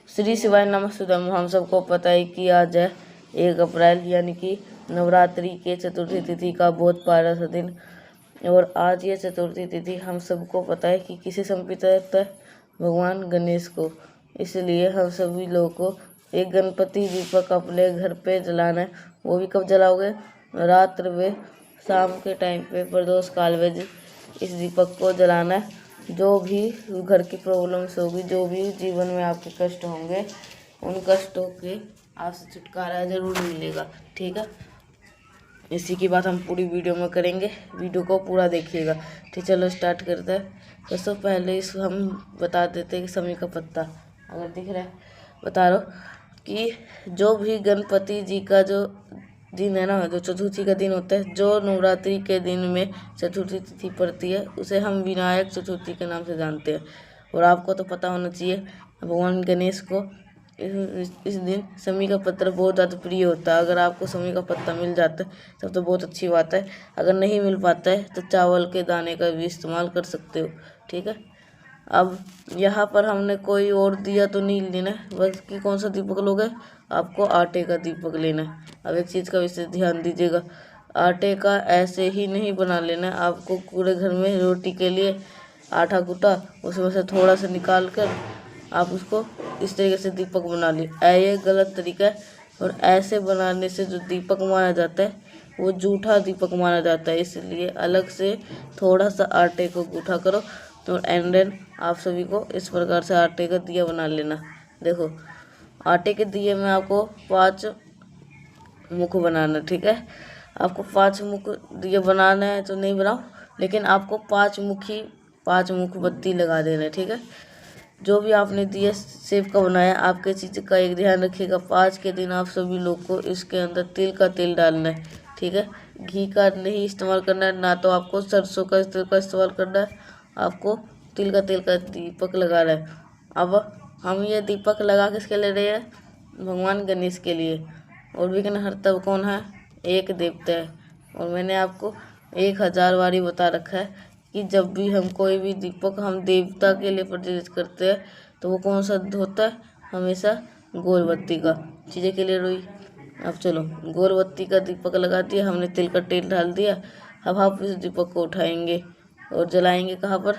श्री शिवाय नमस्तुभ्यं। हम सबको पता है कि आज है 1 अप्रैल यानी कि नवरात्रि के चतुर्थी तिथि का बहुत प्यारा सा दिन। और आज ये चतुर्थी तिथि हम सबको पता है कि किसे समर्पित है, भगवान गणेश को। इसलिए हम सभी लोगों को एक गणपति दीपक अपने घर पे जलाना है। वो भी कब जलाओगे? रात्र में, शाम के टाइम पे प्रदोष काल में इस दीपक को जलाना है। जो भी घर की प्रॉब्लम्स होगी, जो भी जीवन में आपके कष्ट होंगे, उन कष्टों के आपसे छुटकारा जरूर मिलेगा। ठीक है, इसी की बात हम पूरी वीडियो में करेंगे। वीडियो को पूरा देखिएगा। ठीक, चलो स्टार्ट करते हैं। सबसे पहले इस हम बता देते हैं कि समय का पत्ता अगर दिख रहा है, बता रहा हूँ कि जो भी गणपति जी का जो दिन है ना, जो चतुर्थी का दिन होता है, जो नवरात्रि के दिन में चतुर्थी तिथि पड़ती है, उसे हम विनायक चतुर्थी के नाम से जानते हैं। और आपको तो पता होना चाहिए, भगवान गणेश को इस दिन समी का पत्र बहुत ज़्यादा प्रिय होता है। अगर आपको समी का पत्ता मिल जाता है तब तो बहुत अच्छी बात है। अगर नहीं मिल पाता है तो चावल के दाने का भी इस्तेमाल कर सकते हो। ठीक है, अब यहाँ पर हमने कोई और दिया तो नहीं लेना है, बल्कि कौन सा दीपक लोगे? आपको आटे का दीपक लेना है। अब एक चीज़ का विशेष ध्यान दीजिएगा, आटे का ऐसे ही नहीं बना लेना है। आपको पूरे घर में रोटी के लिए आटा कूटा, उसमें से थोड़ा सा निकाल कर आप उसको इस तरीके से दीपक बना लीजिए। ये गलत तरीका है। और ऐसे बनाने से जो दीपक माना जाता है वो जूठा दीपक माना जाता है। इसलिए अलग से थोड़ा सा आटे को गूठा करो। तो एंड देन आप सभी को इस प्रकार से आटे का दिया बना लेना। देखो, आटे के दिए में आपको 5 मुख बनाना। ठीक है, आपको 5 मुख दिए बनाना है तो नहीं बनाओ, लेकिन आपको 5 मुख बत्ती लगा देना है। ठीक है, जो भी आपने दिए सेब का बनाया, आपके चीज़ का एक ध्यान रखिएगा, 5 के दिन आप सभी लोग को इसके अंदर तिल का तेल डालना है। ठीक है, घी का नहीं इस्तेमाल करना है, ना तो आपको सरसों का तेल का इस्तेमाल करना है, आपको तिल का तेल का दीपक लगाना है। अब हम ये दीपक लगा किसके ले रहे हैं? भगवान गणेश के लिए। और विघ्नहर्ता कौन है? एक देवता है। और मैंने आपको 1000 बारी बता रखा है कि जब भी हम कोई भी दीपक हम देवता के लिए प्रज्वलित करते हैं तो वो कौन सा होता है? हमेशा गोल बत्ती का। चीज़ें क्लियर हुई? अब चलो, गोल बत्ती का दीपक लगा दिया, हमने तिल का तेल डाल दिया। अब आप इस दीपक को उठाएंगे और जलाएंगे कहाँ पर?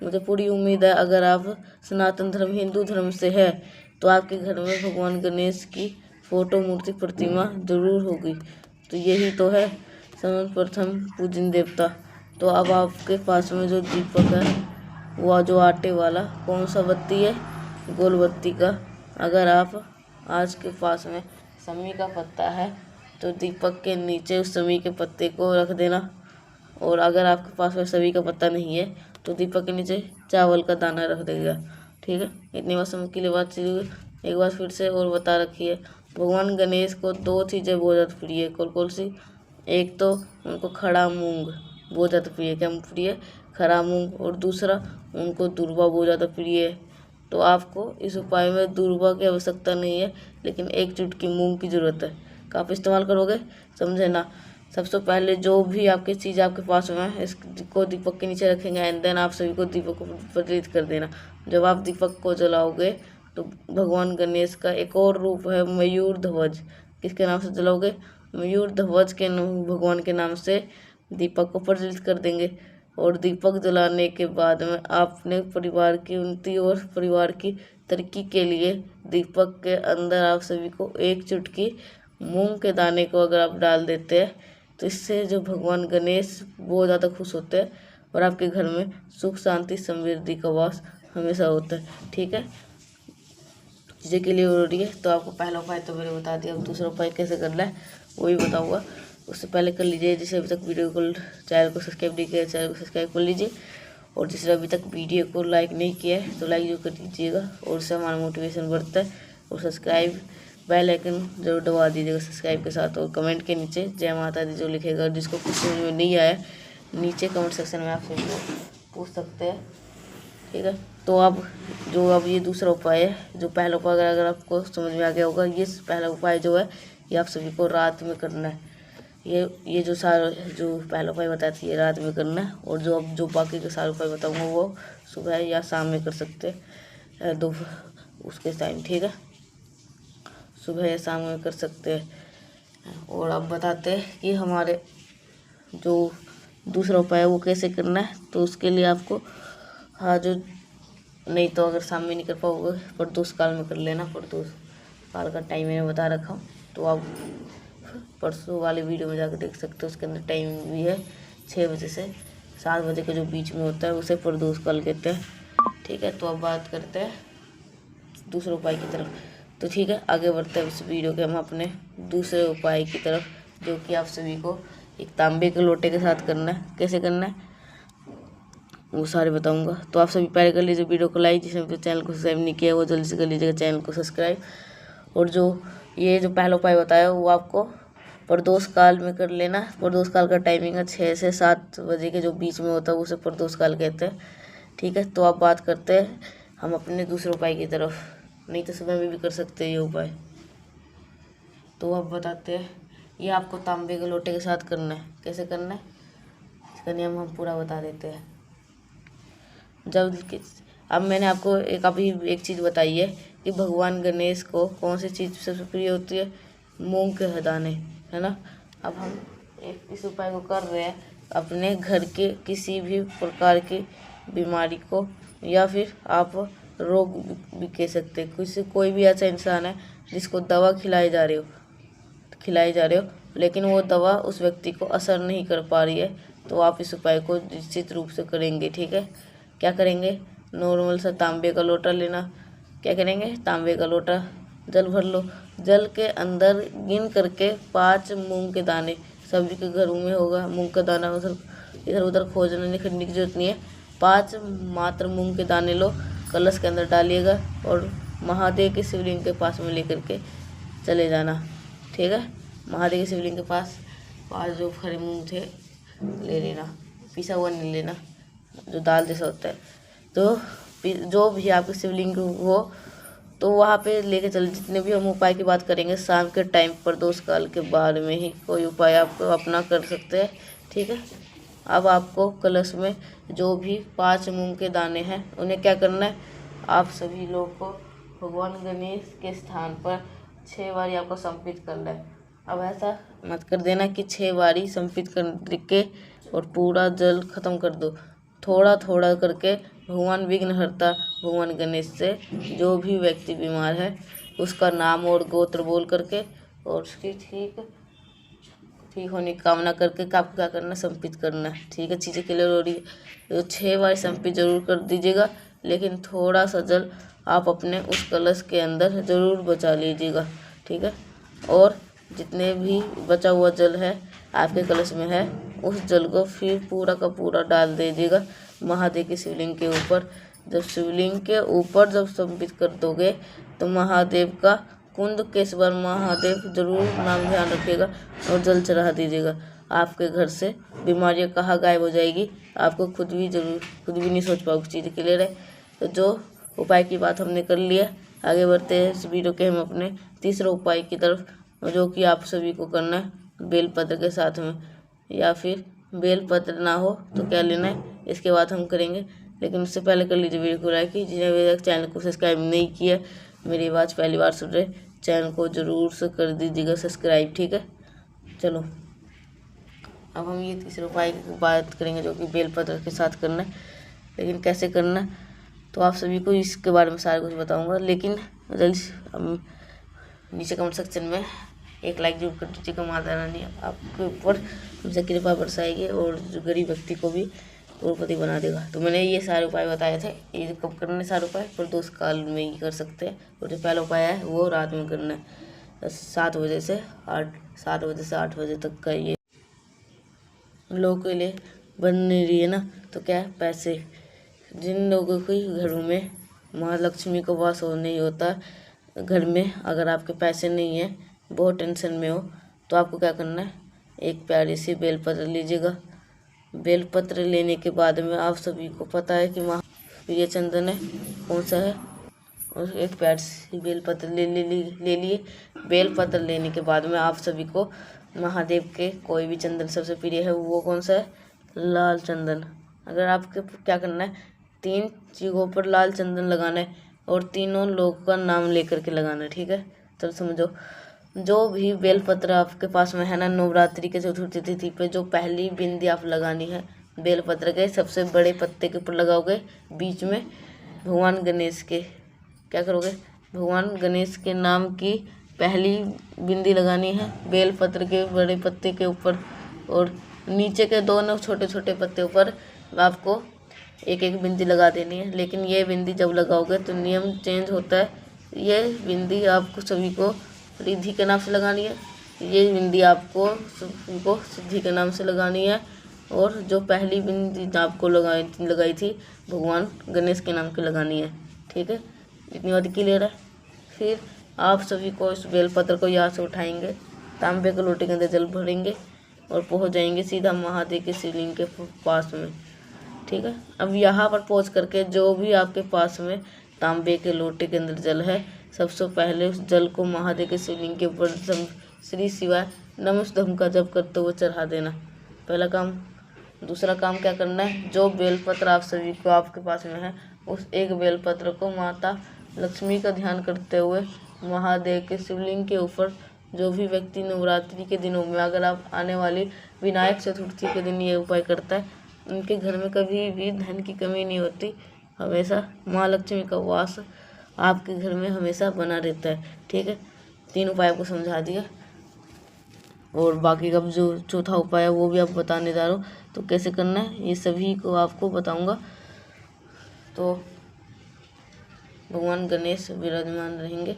मुझे पूरी उम्मीद है अगर आप सनातन धर्म हिंदू धर्म से है तो आपके घर में भगवान गणेश की फोटो, मूर्ति, प्रतिमा जरूर होगी। तो यही तो है सर्वप्रथम पूजन देवता। तो अब आपके पास में जो दीपक है वो जो आटे वाला कौन सा बत्ती है? गोल बत्ती का। अगर आप आज के पास में समी का पत्ता है तो दीपक के नीचे उस समी के पत्ते को रख देना। और अगर आपके पास में समी का पत्ता नहीं है तो दीपक के नीचे चावल का दाना रख देगा। ठीक है, इतनी बात समझ के लिए बात चलिए एक बार फिर से और बता रखी है। भगवान गणेश को 2 चीज़ें बहुत ज़्यादा प्रिय है। कौन कौन सी? एक तो उनको खड़ा मूंग बहुत ज़्यादा प्रिय है। क्या प्रिय? खड़ा मूंग। और दूसरा, उनको दूर्वा बहुत ज़्यादा प्रिय है। तो आपको इस उपाय में दूर्वा की आवश्यकता नहीं है, लेकिन एक चुटकी मूंग की ज़रूरत है। आप इस्तेमाल करोगे, समझे ना? सबसे पहले जो भी आपकी चीज़ आपके पास में है इसको दीपक के नीचे रखेंगे एंड देन आप सभी को दीपक को प्रज्वलित कर देना। जब आप दीपक को जलाओगे तो भगवान गणेश का एक और रूप है मयूर ध्वज। किसके नाम से जलाओगे? मयूर ध्वज के भगवान के नाम से दीपक को प्रज्वलित कर देंगे। और दीपक जलाने के बाद में आपने परिवार की उन्नति और परिवार की तरक्की के लिए दीपक के अंदर आप सभी को एक चुटकी मूंग के दाने को अगर आप डाल देते हैं तो इससे जो भगवान गणेश बहुत ज़्यादा खुश होते हैं और आपके घर में सुख, शांति, समृद्धि का वास हमेशा होता है। ठीक है, चीज़ें के लिए जरूरी है। तो आपको पहला उपाय तो मैंने बता दिया, अब दूसरा उपाय कैसे करना है वो भी बताऊँगा। उससे पहले कर लीजिए जिसे अभी तक वीडियो को, चैनल को सब्सक्राइब नहीं किया, चैनल को सब्सक्राइब कर लीजिए। और जिसने अभी तक वीडियो को लाइक नहीं किया है तो लाइक जो कर दीजिएगा, और उससे हमारा मोटिवेशन बढ़ता है। और सब्सक्राइब बेल आइकन जरूर दबा दीजिएगा सब्सक्राइब के साथ। और कमेंट के नीचे जय माता दी जो लिखेगा, जिसको कुछ समझ में नहीं आया नीचे कमेंट सेक्शन में आप सभी पूछ सकते हैं। ठीक है, तो अब ये दूसरा उपाय है। जो पहला उपाय अगर आपको समझ में आ गया होगा, ये पहला उपाय जो है ये आप सभी को रात में करना है। ये जो पहला उपाय बताया था ये रात में करना है। और जो बाकी के सारे उपाय बताऊँगा वो सुबह या शाम में कर सकते हैं। उसके टाइम, ठीक है, सुबह या शाम में कर सकते हैं। और अब बताते हैं कि हमारे जो दूसरा उपाय है वो कैसे करना है। तो उसके लिए आपको जो नहीं तो अगर शाम में नहीं कर पाओगे प्रदोष काल में कर लेना। प्रदोष काल का टाइम मैंने बता रखा हूँ, तो आप परसों वाले वीडियो में जाकर देख सकते हो। उसके अंदर टाइम भी है 6 बजे से 7 बजे के जो बीच में होता है उसे प्रदोष काल कहते हैं, ठीक है। तो अब बात करते हैं दूसरे उपाय की तरफ। तो ठीक है, आगे बढ़ते हैं इस वीडियो के हम अपने दूसरे उपाय की तरफ, जो कि आप सभी को एक तांबे के लोटे के साथ करना है। कैसे करना है वो सारे बताऊंगा। तो आप सभी पहले कर लीजिए वीडियो को लाइक, जिसने तो चैनल को सब्सक्राइब नहीं किया वो जल्दी से कर लीजिएगा चैनल को सब्सक्राइब। और जो पहला उपाय बताया वो आपको प्रदोष काल में कर लेना। प्रदोष काल का टाइमिंग है 6 से 7 बजे के जो बीच में होता है उसे प्रदोष काल कहते हैं, ठीक है। तो आप बात करते हैं हम अपने दूसरे उपाय की तरफ, नहीं तो सुबह में भी कर सकते हैं ये उपाय। तो अब बताते हैं, ये आपको तांबे के लोटे के साथ करना है। कैसे करना है इसका नियम हम पूरा बता देते हैं। अब मैंने आपको एक चीज़ बताई है कि भगवान गणेश को कौन सी चीज़ सबसे प्रिय होती है, मूंग के दाने, है ना। अब हम इस उपाय को कर रहे हैं अपने घर के किसी भी प्रकार की बीमारी को, या फिर आप रोग भी कह सकते हैं। कोई भी ऐसा इंसान है जिसको दवा खिलाई जा रहे हो लेकिन वो दवा उस व्यक्ति को असर नहीं कर पा रही है, तो आप इस उपाय को निश्चित रूप से करेंगे, ठीक है। क्या करेंगे, नॉर्मल सा तांबे का लोटा लेना। क्या करेंगे, तांबे का लोटा जल भर लो। जल के अंदर गिन करके 5 मूंग के दाने, सभी के घरों में होगा मूंग का दाना, इधर उधर खोजने निकलने की जरूरत नहीं है। 5 मात्र मूंग के दाने लो, कलश के अंदर डालिएगा और महादेव के शिवलिंग के पास में लेकर के चले जाना, ठीक है। महादेव के शिवलिंग के पास 5 जो खड़े मूंग थे ले लेना, पिसा हुआ नहीं लेना, जो दाल जैसा होता है। तो जो भी आपके शिवलिंग हो तो वहाँ पे लेके चल। जितने भी हम उपाय की बात करेंगे शाम के टाइम प्रदोष काल के बाद में ही कोई उपाय आप अपना कर सकते हैं, ठीक है। अब आपको कलश में जो भी 5 मूंग के दाने हैं उन्हें क्या करना है, आप सभी लोग को भगवान गणेश के स्थान पर 6 बारी आपको समर्पित करना है। अब ऐसा मत कर देना कि 6 बारी समर्पित करके और पूरा जल खत्म कर दो। थोड़ा थोड़ा करके भगवान विघ्नहर्ता भगवान गणेश से जो भी व्यक्ति बीमार है उसका नाम और गोत्र बोल करके और उसकी ठीक होने की कामना करके आपको क्या करना है, समर्पित करना है, ठीक है। चीज़ें क्लियर हो रही है, तो 6 बार समर्पित जरूर कर दीजिएगा, लेकिन थोड़ा सा जल आप अपने उस कलश के अंदर ज़रूर बचा लीजिएगा, ठीक है। और जितने भी बचा हुआ जल है आपके कलश में है उस जल को फिर पूरा का पूरा डाल दीजिएगा महादेव के शिवलिंग के ऊपर। जब शिवलिंग के ऊपर जब समर्पित कर दोगे तो महादेव का कुंदकेश्वर महादेव जरूर नाम ध्यान रखिएगा और जल चढ़ा दीजिएगा। आपके घर से बीमारियां कहाँ गायब हो जाएगी, आपको खुद भी नहीं सोच पाओगे। चीज़ क्लियर है। तो जो उपाय की बात हमने कर लिया, आगे बढ़ते हैं इस वीडियो के हम अपने तीसरे उपाय की तरफ, जो कि आप सभी को करना है बेलपत्र के साथ में, या फिर बेलपत्र ना हो तो क्या लेना है इसके बाद हम करेंगे। लेकिन उससे पहले कर लीजिए वीडियो को लाइक, जिन्हें अभी तक चैनल को सब्सक्राइब नहीं किया, मेरी आवाज़ पहली बार सुन रहे, चैनल को ज़रूर से कर दीजिएगा सब्सक्राइब, ठीक है। चलो अब हम ये तीसरे उपाय की बात करेंगे जो कि बेलपत्र के साथ करना है। लेकिन कैसे करना है तो आप सभी को इसके बारे में सारा कुछ बताऊंगा, लेकिन जल्दी नीचे कमेंट सेक्शन में एक लाइक जरूर कर दीजिएगा। माता रानी आपके ऊपर हमसे कृपा बरसाएगी और जो गरीब व्यक्ति को भी करोड़पति बना देगा। तो मैंने ये सारे उपाय बताए थे, ये कब करने सारे उपाय प्रदोष काल में ही कर सकते हैं। और जो पहला उपाय है वो रात में करना है 7 बजे से 8 बजे तक का। ये लोगों के लिए बन नहीं रही है ना, तो क्या है, पैसे। जिन लोगों के घरों में माँ लक्ष्मी का वास हो नहीं होता घर में, अगर आपके पैसे नहीं हैं, बहुत टेंशन में हो, तो आपको क्या करना है, एक प्यारी सी बेलपत्र लीजिएगा। बेलपत्र लेने के बाद में आप सभी को पता है कि प्रिय चंदन है कौन सा है, और एक प्यारी सी बेलपत्र ले लिए। बेलपत्र लेने के बाद में आप सभी को महादेव के कोई भी चंदन सबसे प्रिय है, वो कौन सा है, लाल चंदन। अगर आपके क्या करना है, 3 जगहों पर लाल चंदन लगाना है और तीनों लोगों का नाम लेकर के लगाना है, ठीक है। चलो समझो, जो भी बेलपत्र आपके पास में है ना, नवरात्रि के चतुर्थी तिथि पे जो पहली बिंदी आप लगानी है बेलपत्र के सबसे बड़े पत्ते के ऊपर लगाओगे, बीच में भगवान गणेश के क्या करोगे, भगवान गणेश के नाम की पहली बिंदी लगानी है बेलपत्र के बड़े पत्ते के ऊपर, और नीचे के दोनों छोटे छोटे पत्ते ऊपर आपको एक एक बिंदी लगा देनी है। लेकिन ये बिंदी जब लगाओगे तो नियम चेंज होता है। ये बिंदी आपको सभी को रिद्धि के नाम से लगानी है, ये बिंदी आपको सभी को सिद्धि के नाम से लगानी है, और जो पहली बिंदी आपको लगाई थी भगवान गणेश के नाम की लगानी है, ठीक है। इतनी बात क्लियर है। फिर आप सभी को इस बेलपत्र को यहाँ से उठाएंगे, तांबे के लोटे के अंदर जल भरेंगे और पहुँच जाएंगे सीधा महादेव के शिवलिंग के पास में, ठीक है। अब यहाँ पर पहुँच करके जो भी आपके पास में तांबे के लोटे के अंदर जल है, सबसे पहले उस जल को महादेव के शिवलिंग के ऊपर श्री शिवाय नमस्तुभ्यं का जप करते हुए चढ़ा देना, पहला काम। दूसरा काम क्या करना है, जो बेलपत्र आप सभी को आपके पास में है उस एक बेलपत्र को माता लक्ष्मी का ध्यान करते हुए महादेव के शिवलिंग के ऊपर, जो भी व्यक्ति नवरात्रि के दिनों में, अगर आप आने वाली विनायक चतुर्थी के दिन ये उपाय करता है, उनके घर में कभी भी धन की कमी नहीं होती, हमेशा माँ लक्ष्मी का वास आपके घर में हमेशा बना रहता है, ठीक है। 3 उपाय आपको समझा दिया, और बाकी का जो चौथा उपाय है वो भी आप बताने जा रहा हूँ, तो कैसे करना है ये सभी को आपको बताऊंगा। तो भगवान गणेश विराजमान रहेंगे,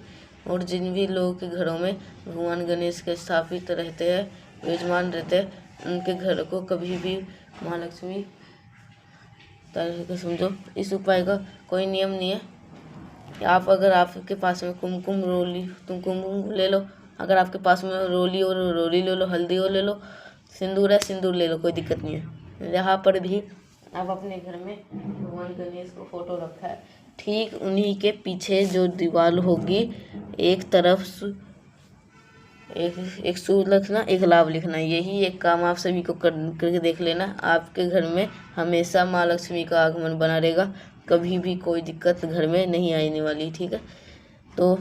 और जिन भी लोगों के घरों में भगवान गणेश के स्थापित रहते हैं, विराजमान रहते हैं, उनके घर को कभी भी महालक्ष्मी तरह समझो। इस उपाय का कोई नियम नहीं है। आप अगर आपके पास में कुमकुम रोली कुमकुम ले लो, अगर आपके पास में रोली और रोली ले लो, हल्दी और ले लो, सिंदूर है सिंदूर ले लो, कोई दिक्कत नहीं है। यहाँ पर भी आप अपने घर में भगवान गणेश को फोटो रखा है, ठीक उन्हीं के पीछे जो दीवार होगी एक तरफ एक सूर्य लिखना, एक लाभ लिखना। यही एक काम आप सभी को करके देख लेना, आपके घर में हमेशा माँ लक्ष्मी का आगमन बना रहेगा, कभी भी कोई दिक्कत घर में नहीं आने वाली, ठीक है। तो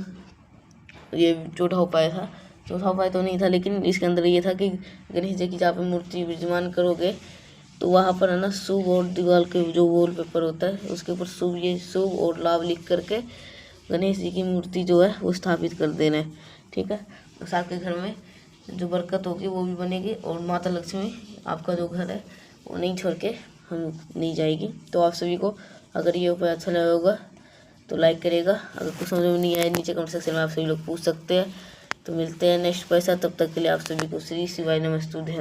ये चौथा उपाय था। चौथा उपाय तो नहीं था, लेकिन इसके अंदर ये था कि गणेश जी की जहाँ पे मूर्ति विराजमान करोगे तो वहाँ पर है ना शुभ, और दीवार के जो वॉल पेपर होता है उसके ऊपर शुभ और लाभ लिख करके गणेश जी की मूर्ति जो है वो स्थापित कर देना है, ठीक है। उस आपके घर में जो बरकत होगी वो भी बनेगी, और माता लक्ष्मी आपका जो घर है वो नहीं छोड़ के हम नहीं जाएगी। तो आप सभी को अगर ये उपाय अच्छा लगा होगा तो लाइक करेगा, अगर कुछ समझ में नहीं आया नीचे कमेंट सेक्शन में आप सभी लोग पूछ सकते हैं। तो मिलते हैं नेक्स्ट पैसा, तब तक के लिए आप सभी को श्री शिवाय नमस्तुभ्यं।